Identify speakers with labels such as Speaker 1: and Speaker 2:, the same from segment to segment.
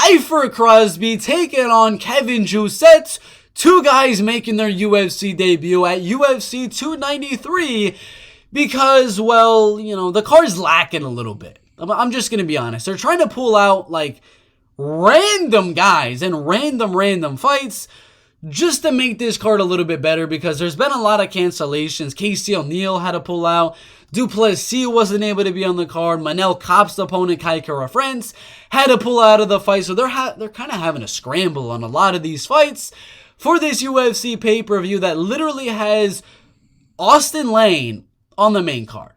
Speaker 1: Kiefer Crosbie taking on Kevin Jousset. Two guys making their UFC debut at UFC 293 because, well, you know, the card's lacking a little bit. I'm just going to be honest. They're trying to pull out, like, random guys and random fights just to make this card a little bit better because there's been a lot of cancellations. Casey O'Neill had to pull out. Duplessis wasn't able to be on the card. Manel Kape's opponent, Kiefer France, had to pull out of the fight. So they're kind of having a scramble on a lot of these fights for this UFC pay-per-view that literally has Austin Lane on the main card,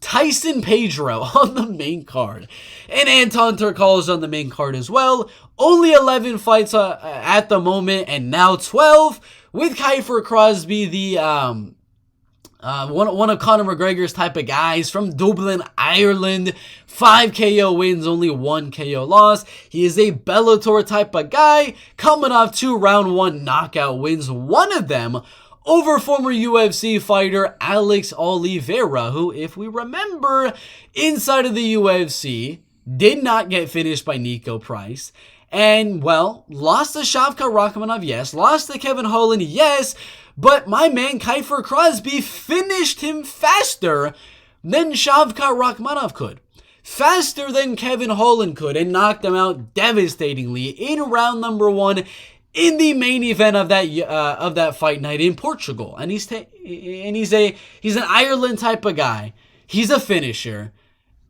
Speaker 1: Tyson Pedro on the main card, and Anton Turkal's on the main card as well. Only 11 fights at the moment, and now 12 with Kiefer Crosbie, the one of Conor McGregor's type of guys from Dublin, Ireland. 5 KO wins, only 1 KO loss. He is a Bellator type of guy, coming off 2 round 1 knockout wins, one of them over former UFC fighter Alex Oliveira, who, if we remember, inside of the UFC, did not get finished by Nico Price. And, well, lost to Shavkat Rakhmonov, yes. Lost to Kevin Holland, yes. But my man Kiefer Crosbie finished him faster than Shavkat Rakhmonov could. Faster than Kevin Holland could, and knocked him out devastatingly in round number 1 in the main event of that fight night in Portugal. And he's an Ireland type of guy. He's a finisher.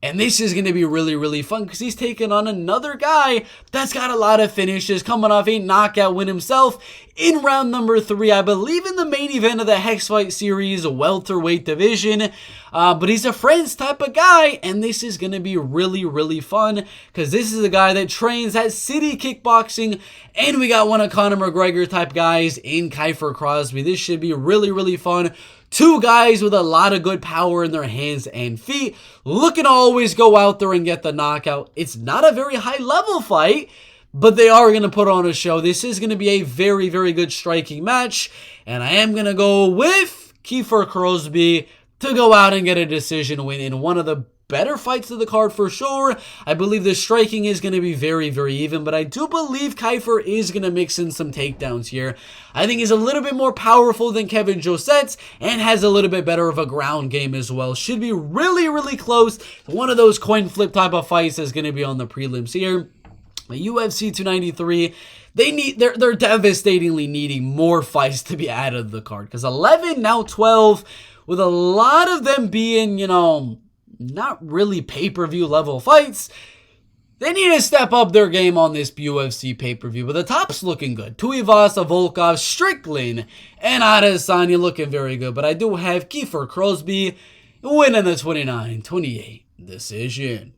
Speaker 1: And this is going to be really, really fun because he's taking on another guy that's got a lot of finishes, coming off a knockout win himself in round number 3, I believe in the main event of the Hex Fight Series welterweight division. But he's a France type of guy, and this is going to be really, really fun because this is a guy that trains at City Kickboxing, and we got one of Conor McGregor type guys in Kiefer Crosbie. This should be really, really fun. 2 guys with a lot of good power in their hands and feet, looking to always go out there and get the knockout. It's not a very high level fight, but they are going to put on a show. This is going to be a very, very good striking match, and I am going to go with Kiefer Crosbie to go out and get a decision win in one of the better fights of the card for sure. I believe the striking is going to be very, very even, but I do believe Kiefer is going to mix in some takedowns here. I think he's a little bit more powerful than Kevin Jousset and has a little bit better of a ground game as well. Should be really, really close. One of those coin flip type of fights is going to be on the prelims here. The UFC 293, they're devastatingly needing more fights to be added to the card because 11, now 12, with a lot of them being, you know, not really pay-per-view level fights. They need to step up their game on this UFC pay-per-view. But the top's looking good. Tuivasa, Volkov, Strickland, and Adesanya looking very good. But I do have Kiefer Crosbie winning the 29-28 decision.